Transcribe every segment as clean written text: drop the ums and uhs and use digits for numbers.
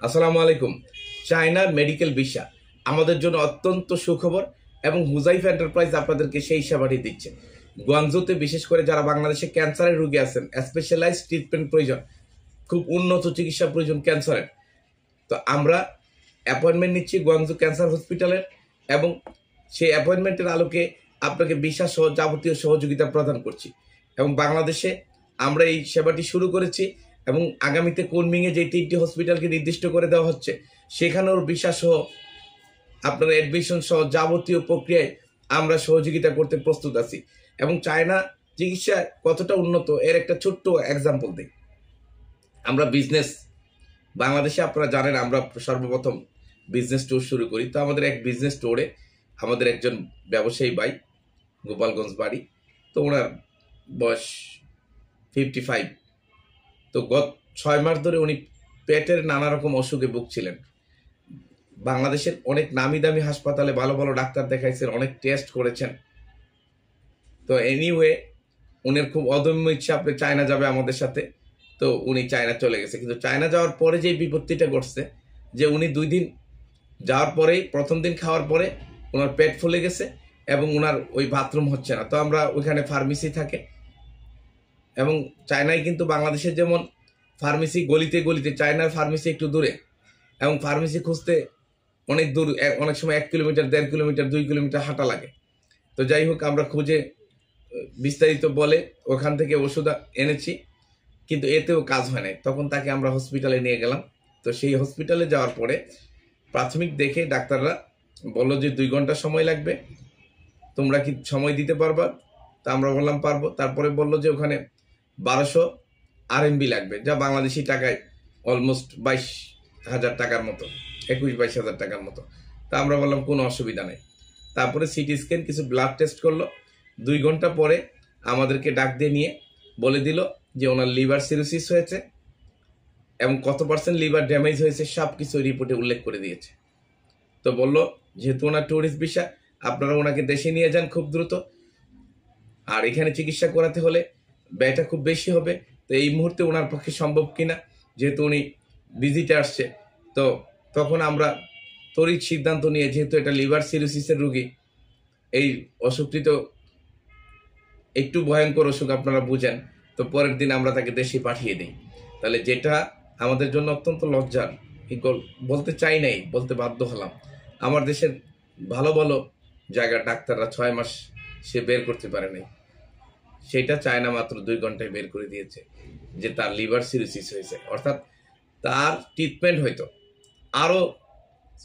আসসালামু আলাইকুম। China medical visa আমাদের জন্য অত্যন্ত সুখবর এবং হুজাইফা এন্টারপ্রাইজ আপনাদেরকে সেই সেবাটি দিচ্ছে। গুয়াংজুতে বিশেষ করে যারা বাংলাদেশে ক্যান্সারের রোগী আছেন, স্পেশালাইজড ট্রিটমেন্ট প্রয়োজন, খুব উন্নত চিকিৎসা প্রয়োজন ক্যান্সারের, তো আমরা অ্যাপয়েন্টমেন্ট নিচ্ছি গুয়াংজু ক্যান্সার হসপিটালের এবং সেই অ্যাপয়েন্টমেন্টের আলোকে আপনাকে ভিসা সহ যাবতীয় সহযোগিতা প্রদান করছি। এবং বাংলাদেশে আমরা এই সেবাটি শুরু করেছি এবং আগামীতে কোনমিংয়ে যে 3টি হসপিটালকে নির্দিষ্ট করে দেওয়া হচ্ছে সেখানেও ভিসা সহ আপনার অ্যাডমিশন সহ যাবতীয় প্রক্রিয়ায় আমরা সহযোগিতা করতে প্রস্তুত আছি। এবং চায়না চিকিৎসা কতটা উন্নত এর একটা ছোট্ট এক্সাম্পল দিই। আমরা বিজনেস বাংলাদেশে আপনারা জানেন আমরা সর্বপ্রথম বিজনেস ট্যুর শুরু করি। তো আমাদের এক বিজনেস ট্যুরে আমাদের একজন ব্যবসায়ী ভাই, গোপালগঞ্জ বাড়ি, তো ওনার বয়স 55। তো গত 6 মাস ধরে উনি পেটের নানা রকম অসুখে ভুগছিলেন। বাংলাদেশের অনেক নামি দামি হাসপাতালে ভালো ভালো ডাক্তার দেখাইছেন, অনেক টেস্ট করেছেন। তো এনিওয়ে উনার খুব অদম্য ইচ্ছা আপনি চায়না যাবে আমাদের সাথে। তো উনি চায়না চলে গেছে, কিন্তু চায়না যাওয়ার পরে যে বিপত্তিটা ঘটছে যে উনি 2 দিন যাওয়ার পরেই প্রথম দিন খাওয়ার পরে ওনার পেট ফুলে গেছে এবং ওনার ওই বাথরুম হচ্ছে না। তো আমরা ওইখানে ফার্মেসি থাকে এবং চায়নায় কিন্তু বাংলাদেশের যেমন ফার্মেসি গলিতে গলিতে, চায়নার ফার্মেসি একটু দূরে এবং ফার্মেসি খুঁজতে অনেক দূর, অনেক সময় 1 কিলোমিটার, 1.5 কিলোমিটার, 2 কিলোমিটার হাঁটা লাগে। তো যাই হোক আমরা খুঁজে বিস্তারিত বলে ওখান থেকে ওষুধ এনেছি, কিন্তু এতেও কাজ হয় নাই। তখন তাকে আমরা হসপিটালে নিয়ে গেলাম। তো সেই হসপিটালে যাওয়ার পরে প্রাথমিক দেখে ডাক্তাররা বললো যে 2 ঘন্টা সময় লাগবে, তোমরা কি সময় দিতে পারবা? তা আমরা বললাম পারবো। তারপরে বললো যে ওখানে 1200 RMB লাগবে, যা বাংলাদেশি টাকায় অলমোস্ট 22,000 টাকার মতো, 21-22 হাজার টাকার মতো। তা আমরা বললাম কোনো অসুবিধা নেই। তারপরে সিটি স্ক্যান, কিছু ব্লাড টেস্ট করলো। 2 ঘন্টা পরে আমাদেরকে ডাক দিয়ে নিয়ে বলে দিল যে ওনার লিভার সিরোসিস হয়েছে এবং কত % লিভার ড্যামেজ হয়েছে সব কিছু রিপোর্টে উল্লেখ করে দিয়েছে। তো বললো যেহেতু ওনার ট্যুরিস্ট ভিসা, আপনারা ওনাকে দেশে নিয়ে যান খুব দ্রুত, আর এখানে চিকিৎসা করাতে হলে ব্যয়টা খুব বেশি হবে। তো এই মুহূর্তে ওনার পক্ষে সম্ভব কিনা, যেহেতু উনি ভিজিটে আসছে। তো তখন আমরা তড়িৎ সিদ্ধান্ত নিয়ে, যেহেতু এটা লিভার সিরোসিসের রোগী, এই অসুখটি তো একটু ভয়ঙ্কর অসুখ আপনারা বুঝেন, তো পরের দিন আমরা তাকে দেশে পাঠিয়ে দিই। তাহলে যেটা আমাদের জন্য অত্যন্ত লজ্জার, বলতে চাই নাই, বলতে বাধ্য হলাম। আমার দেশের ভালো ভালো জায়গার ডাক্তাররা 6 মাস সে বের করতে পারে নাই, সেটা চায়না মাত্র 2 ঘন্টায় বের করে দিয়েছে যে তার লিভার সিরোসিস হয়েছে। অর্থাৎ তার ট্রিটমেন্ট হয়তো আরও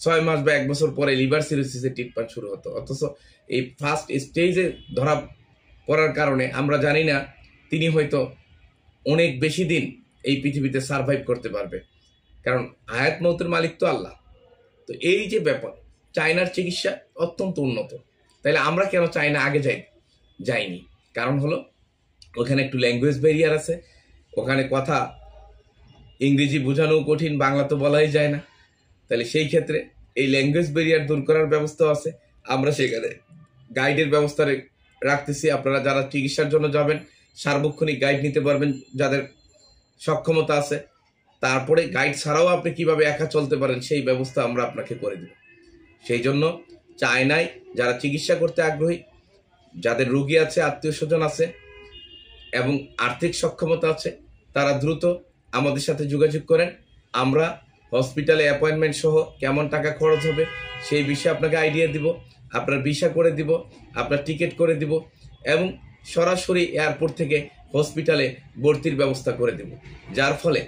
6 মাস বা 1 বছর পরে লিভার সিরোসিসের ট্রিটমেন্ট শুরু হতো, অথচ এই ফার্স্ট স্টেজে ধরা পড়ার কারণে আমরা জানি না তিনি হয়তো অনেক বেশি দিন এই পৃথিবীতে সার্ভাইভ করতে পারবে, কারণ হায়াত মৌতের মালিক তো আল্লাহ। তো এই যে ব্যাপার, চায়নার চিকিৎসা অত্যন্ত উন্নত। তাইলে আমরা কেন চায়না আগে যাইনি? কারণ হলো ওখানে একটু ল্যাঙ্গুয়েজ ব্যারিয়ার আছে, ওখানে কথা ইংরেজি বোঝানো কঠিন, বাংলা তো বলাই যায় না। তাহলে সেই ক্ষেত্রে এই ল্যাঙ্গুয়েজ ব্যারিয়ার দূর করার ব্যবস্থাও আছে। আমরা সেখানে গাইডের ব্যবস্থা রাখতেছি। আপনারা যারা চিকিৎসার জন্য যাবেন সার্বক্ষণিক গাইড নিতে পারবেন যাদের সক্ষমতা আছে। তারপরে গাইড ছাড়াও আপনি কিভাবে একা চলতে পারেন সেই ব্যবস্থা আমরা আপনাকে করে দেব। সেই জন্য চায়নায় যারা চিকিৎসা করতে আগ্রহী, যাদের রোগী আছে, আত্মীয় স্বজন আছে এবং আর্থিক সক্ষমতা আছে, তারা দ্রুত আমাদের সাথে যোগাযোগ করেন। আমরা হসপিটালে অ্যাপয়েন্টমেন্ট সহ কেমন টাকা খরচ হবে সেই বিষয়ে আপনাকে আইডিয়া দিব, আপনার ভিসা করে দিব, আপনার টিকিট করে দিব এবং সরাসরি এয়ারপোর্ট থেকে হসপিটালে ভর্তির ব্যবস্থা করে দেব, যার ফলে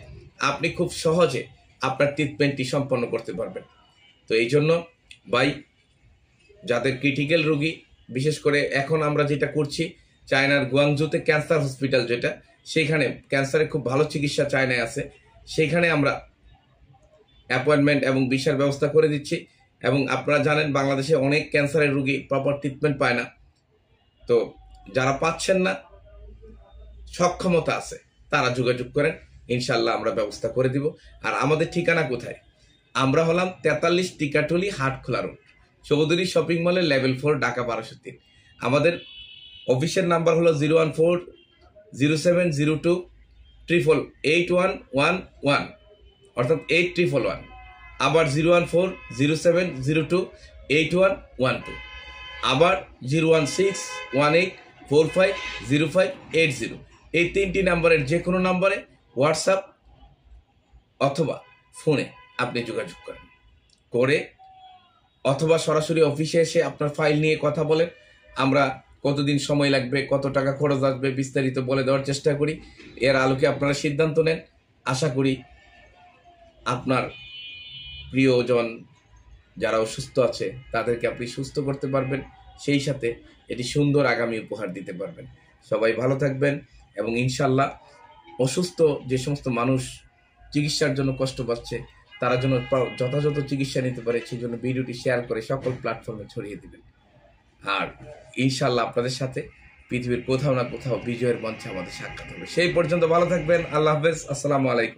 আপনি খুব সহজে আপনার ট্রিটমেন্টটি সম্পন্ন করতে পারবেন। তো এই জন্য ভাই, যাদের ক্রিটিক্যাল রোগী, বিশেষ করে এখন আমরা যেটা করছি চায়নার গুয়াংজুতে ক্যান্সার হসপিটাল, যেটা সেখানে ক্যান্সারের খুব ভালো চিকিৎসা চায়নায় আছে, সেখানে আমরা অ্যাপয়েন্টমেন্ট এবং ভিসার ব্যবস্থা করে দিচ্ছি। এবং আপনারা জানেন বাংলাদেশে অনেক ক্যান্সারের রোগী প্রপার ট্রিটমেন্ট পায় না। তো যারা পাচ্ছেন না, সক্ষমতা আছে, তারা যোগাযোগ করেন, ইনশাল্লাহ আমরা ব্যবস্থা করে দিব। আর আমাদের ঠিকানা কোথায়? আমরা হলাম 43 টিকাটুলি হাটখোলা রোড, চৌধুরী শপিং মলের লেভেল 4, ঢাকা 1203। আমাদের অফিসের নাম্বার হলো 0140702 88811, অর্থাৎ 8111। আবার 01407028112, আবার 01618450580। এই 3টি নাম্বারের যে কোনো নাম্বারে হোয়াটসঅ্যাপ অথবা ফোনে আপনি যোগাযোগ করে অথবা সরাসরি অফিসে এসে আপনার ফাইল নিয়ে কথা বলেন। আমরা কতদিন সময় লাগবে, কত টাকা খরচ আসবে বিস্তারিত বলে দেওয়ার চেষ্টা করি। এর আলোকে আপনারা সিদ্ধান্ত নেন। আশা করি আপনার প্রিয়জন যারা অসুস্থ আছে তাদেরকে আপনি সুস্থ করতে পারবেন, সেই সাথে এটি সুন্দর আগামী উপহার দিতে পারবেন। সবাই ভালো থাকবেন এবং ইনশাল্লাহ অসুস্থ যে সমস্ত মানুষ চিকিৎসার জন্য কষ্ট পাচ্ছে তারা যেন যথাযথ চিকিৎসা নিতে পারে, সেই জন্য ভিডিওটি শেয়ার করে সকল প্ল্যাটফর্মে ছড়িয়ে দিবেন। আর ইনশাল্লাহ আপনাদের সাথে পৃথিবীর কোথাও না কোথাও বিজয়ের মঞ্চে আমাদের সাক্ষাৎ হবে। সেই পর্যন্ত ভালো থাকবেন। আল্লাহ হাফেজ। আসসালামু আলাইকুম।